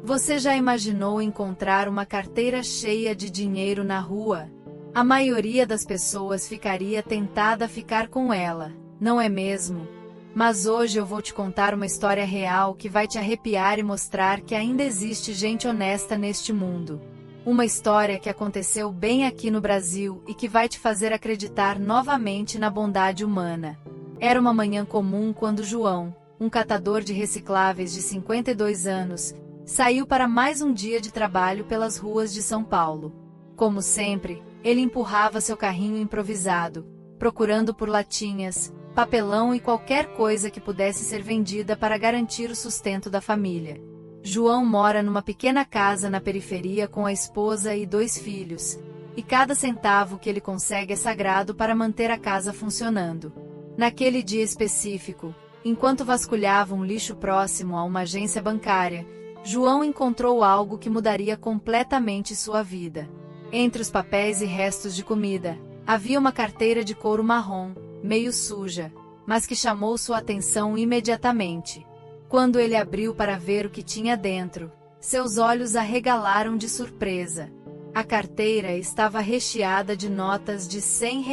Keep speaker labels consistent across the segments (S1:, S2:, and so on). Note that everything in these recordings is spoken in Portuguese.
S1: Você já imaginou encontrar uma carteira cheia de dinheiro na rua? A maioria das pessoas ficaria tentada a ficar com ela, não é mesmo? Mas hoje eu vou te contar uma história real que vai te arrepiar e mostrar que ainda existe gente honesta neste mundo. Uma história que aconteceu bem aqui no Brasil e que vai te fazer acreditar novamente na bondade humana. Era uma manhã comum quando João, um catador de recicláveis de 52 anos, saiu para mais um dia de trabalho pelas ruas de São Paulo. Como sempre, ele empurrava seu carrinho improvisado, procurando por latinhas, papelão e qualquer coisa que pudesse ser vendida para garantir o sustento da família. João mora numa pequena casa na periferia com a esposa e 2 filhos, e cada centavo que ele consegue é sagrado para manter a casa funcionando. Naquele dia específico, enquanto vasculhava um lixo próximo a uma agência bancária, João encontrou algo que mudaria completamente sua vida. Entre os papéis e restos de comida, havia uma carteira de couro marrom, meio suja, mas que chamou sua atenção imediatamente. Quando ele abriu para ver o que tinha dentro, seus olhos arregalaram de surpresa. A carteira estava recheada de notas de R$ 100.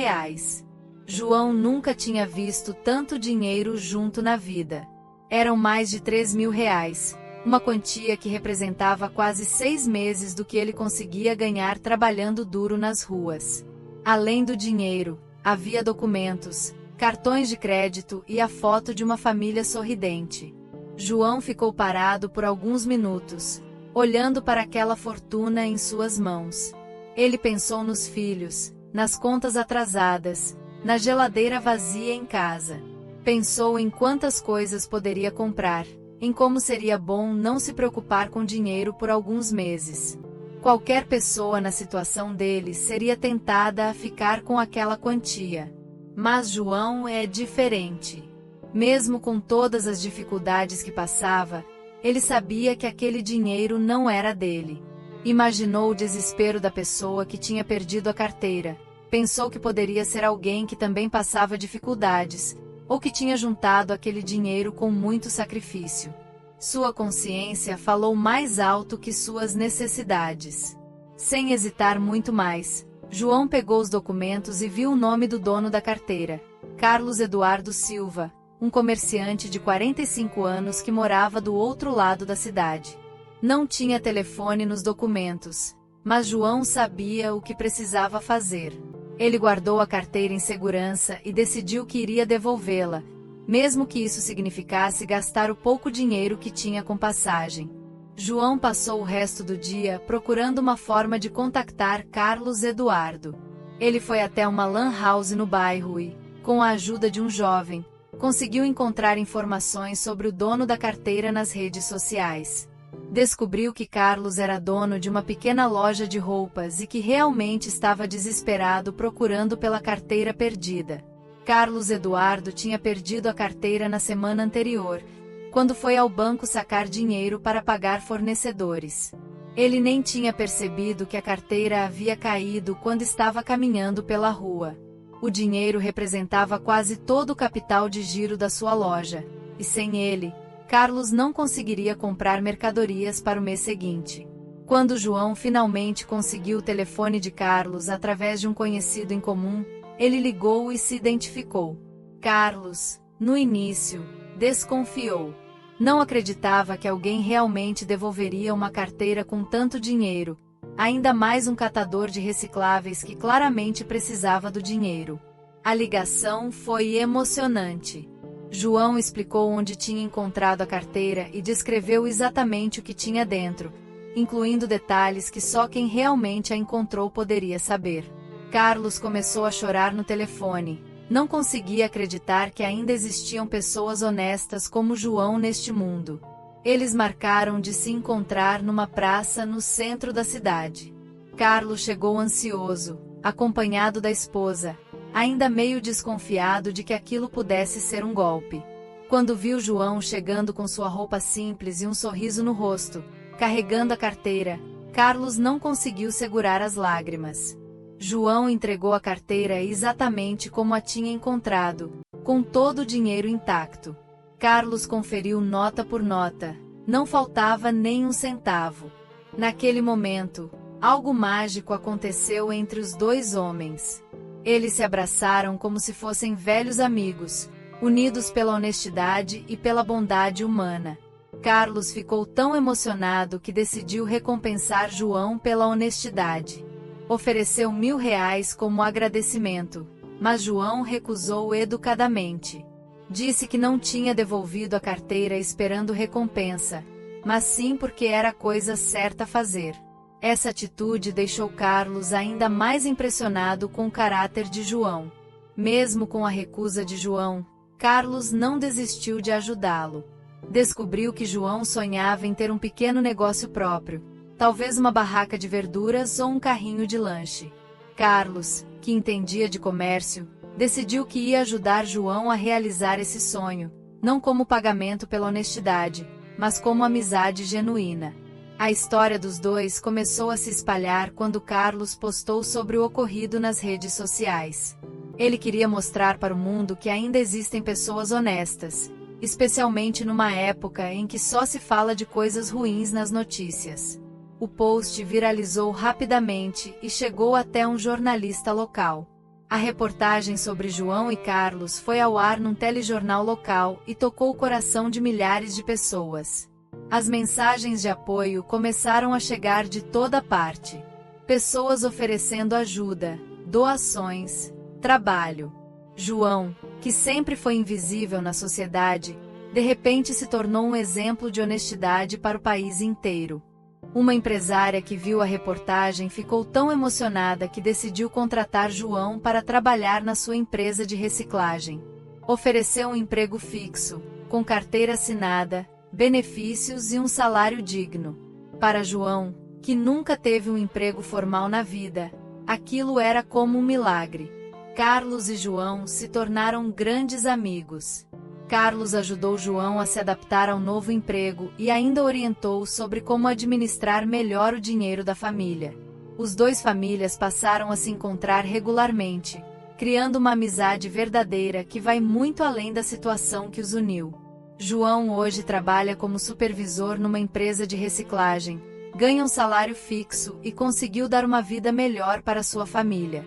S1: João nunca tinha visto tanto dinheiro junto na vida. Eram mais de R$ 3.000, uma quantia que representava quase 6 meses do que ele conseguia ganhar trabalhando duro nas ruas. Além do dinheiro, havia documentos, cartões de crédito e a foto de uma família sorridente. João ficou parado por alguns minutos, olhando para aquela fortuna em suas mãos. Ele pensou nos filhos, nas contas atrasadas, na geladeira vazia em casa. Pensou em quantas coisas poderia comprar, em como seria bom não se preocupar com dinheiro por alguns meses. Qualquer pessoa na situação dele seria tentada a ficar com aquela quantia. Mas João é diferente. Mesmo com todas as dificuldades que passava, ele sabia que aquele dinheiro não era dele. Imaginou o desespero da pessoa que tinha perdido a carteira. Pensou que poderia ser alguém que também passava dificuldades, ou que tinha juntado aquele dinheiro com muito sacrifício. Sua consciência falou mais alto que suas necessidades. Sem hesitar muito mais, João pegou os documentos e viu o nome do dono da carteira: Carlos Eduardo Silva, um comerciante de 45 anos que morava do outro lado da cidade. Não tinha telefone nos documentos, mas João sabia o que precisava fazer. Ele guardou a carteira em segurança e decidiu que iria devolvê-la, mesmo que isso significasse gastar o pouco dinheiro que tinha com passagem. João passou o resto do dia procurando uma forma de contactar Carlos Eduardo. Ele foi até uma lan house no bairro e, com a ajuda de um jovem, conseguiu encontrar informações sobre o dono da carteira nas redes sociais. Descobriu que Carlos era dono de uma pequena loja de roupas e que realmente estava desesperado procurando pela carteira perdida. Carlos Eduardo tinha perdido a carteira na semana anterior, quando foi ao banco sacar dinheiro para pagar fornecedores. Ele nem tinha percebido que a carteira havia caído quando estava caminhando pela rua. O dinheiro representava quase todo o capital de giro da sua loja, e sem ele, Carlos não conseguiria comprar mercadorias para o mês seguinte. Quando João finalmente conseguiu o telefone de Carlos através de um conhecido em comum, ele ligou e se identificou. Carlos, no início, desconfiou. Não acreditava que alguém realmente devolveria uma carteira com tanto dinheiro, ainda mais um catador de recicláveis que claramente precisava do dinheiro. A ligação foi emocionante. João explicou onde tinha encontrado a carteira e descreveu exatamente o que tinha dentro, incluindo detalhes que só quem realmente a encontrou poderia saber. Carlos começou a chorar no telefone. Não conseguia acreditar que ainda existiam pessoas honestas como João neste mundo. Eles marcaram de se encontrar numa praça no centro da cidade. Carlos chegou ansioso, acompanhado da esposa, ainda meio desconfiado de que aquilo pudesse ser um golpe. Quando viu João chegando com sua roupa simples e um sorriso no rosto, carregando a carteira, Carlos não conseguiu segurar as lágrimas. João entregou a carteira exatamente como a tinha encontrado, com todo o dinheiro intacto. Carlos conferiu nota por nota, Não faltava nem um centavo. Naquele momento, algo mágico aconteceu entre os dois homens. Eles se abraçaram como se fossem velhos amigos, unidos pela honestidade e pela bondade humana. Carlos ficou tão emocionado que decidiu recompensar João pela honestidade. Ofereceu R$ 1.000 como agradecimento, mas João recusou educadamente. Disse que não tinha devolvido a carteira esperando recompensa, mas sim porque era a coisa certa a fazer. Essa atitude deixou Carlos ainda mais impressionado com o caráter de João. Mesmo com a recusa de João, Carlos não desistiu de ajudá-lo. Descobriu que João sonhava em ter um pequeno negócio próprio, talvez uma barraca de verduras ou um carrinho de lanche. Carlos, que entendia de comércio, decidiu que ia ajudar João a realizar esse sonho, não como pagamento pela honestidade, mas como amizade genuína. A história dos dois começou a se espalhar quando Carlos postou sobre o ocorrido nas redes sociais. Ele queria mostrar para o mundo que ainda existem pessoas honestas, especialmente numa época em que só se fala de coisas ruins nas notícias. O post viralizou rapidamente e chegou até um jornalista local. A reportagem sobre João e Carlos foi ao ar num telejornal local e tocou o coração de milhares de pessoas. As mensagens de apoio começaram a chegar de toda parte. Pessoas oferecendo ajuda, doações, trabalho. João, que sempre foi invisível na sociedade, de repente se tornou um exemplo de honestidade para o país inteiro. Uma empresária que viu a reportagem ficou tão emocionada que decidiu contratar João para trabalhar na sua empresa de reciclagem. Ofereceu um emprego fixo, com carteira assinada, benefícios e um salário digno. Para João, que nunca teve um emprego formal na vida, aquilo era como um milagre. Carlos e João se tornaram grandes amigos. Carlos ajudou João a se adaptar ao novo emprego e ainda orientou sobre como administrar melhor o dinheiro da família. Os dois famílias passaram a se encontrar regularmente, criando uma amizade verdadeira que vai muito além da situação que os uniu. João hoje trabalha como supervisor numa empresa de reciclagem, ganha um salário fixo e conseguiu dar uma vida melhor para sua família.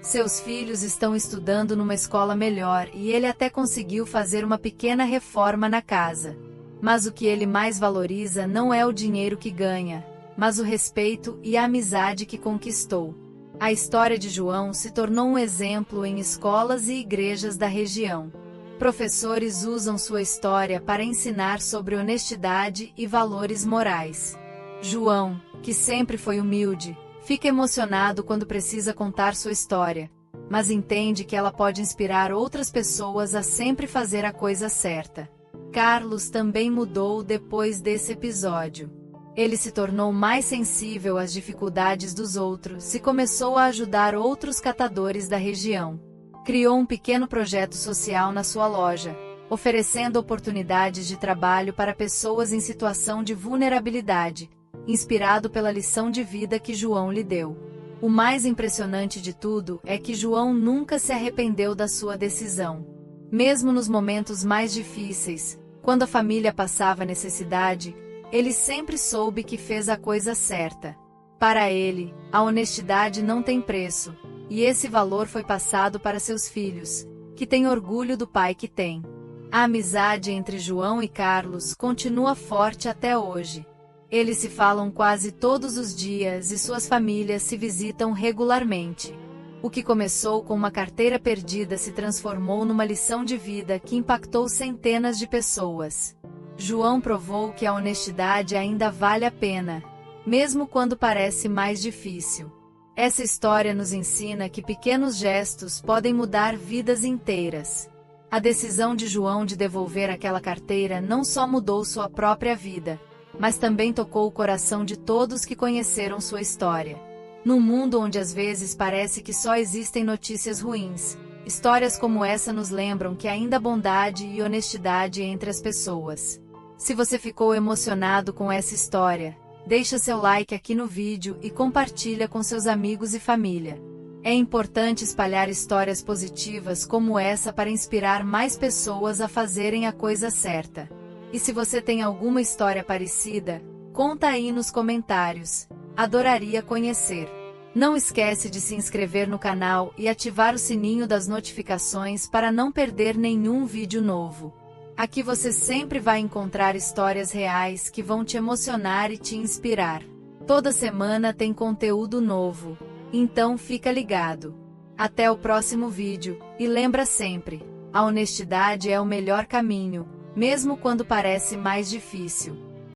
S1: Seus filhos estão estudando numa escola melhor e ele até conseguiu fazer uma pequena reforma na casa. Mas o que ele mais valoriza não é o dinheiro que ganha, mas o respeito e a amizade que conquistou. A história de João se tornou um exemplo em escolas e igrejas da região. Professores usam sua história para ensinar sobre honestidade e valores morais. João, que sempre foi humilde, fica emocionado quando precisa contar sua história, mas entende que ela pode inspirar outras pessoas a sempre fazer a coisa certa. Carlos também mudou depois desse episódio. Ele se tornou mais sensível às dificuldades dos outros e começou a ajudar outros catadores da região. Criou um pequeno projeto social na sua loja, oferecendo oportunidades de trabalho para pessoas em situação de vulnerabilidade, inspirado pela lição de vida que João lhe deu. O mais impressionante de tudo é que João nunca se arrependeu da sua decisão. Mesmo nos momentos mais difíceis, quando a família passava necessidade, ele sempre soube que fez a coisa certa. Para ele, a honestidade não tem preço, e esse valor foi passado para seus filhos, que têm orgulho do pai que têm. A amizade entre João e Carlos continua forte até hoje. Eles se falam quase todos os dias e suas famílias se visitam regularmente. O que começou com uma carteira perdida se transformou numa lição de vida que impactou centenas de pessoas. João provou que a honestidade ainda vale a pena, mesmo quando parece mais difícil. Essa história nos ensina que pequenos gestos podem mudar vidas inteiras. A decisão de João de devolver aquela carteira não só mudou sua própria vida, mas também tocou o coração de todos que conheceram sua história. Num mundo onde às vezes parece que só existem notícias ruins, histórias como essa nos lembram que ainda há bondade e honestidade entre as pessoas. Se você ficou emocionado com essa história, deixa seu like aqui no vídeo e compartilha com seus amigos e família. É importante espalhar histórias positivas como essa para inspirar mais pessoas a fazerem a coisa certa. E se você tem alguma história parecida, conta aí nos comentários. Adoraria conhecer. Não esquece de se inscrever no canal e ativar o sininho das notificações para não perder nenhum vídeo novo. Aqui você sempre vai encontrar histórias reais que vão te emocionar e te inspirar. Toda semana tem conteúdo novo, então fica ligado. Até o próximo vídeo, e lembra sempre, a honestidade é o melhor caminho, mesmo quando parece mais difícil.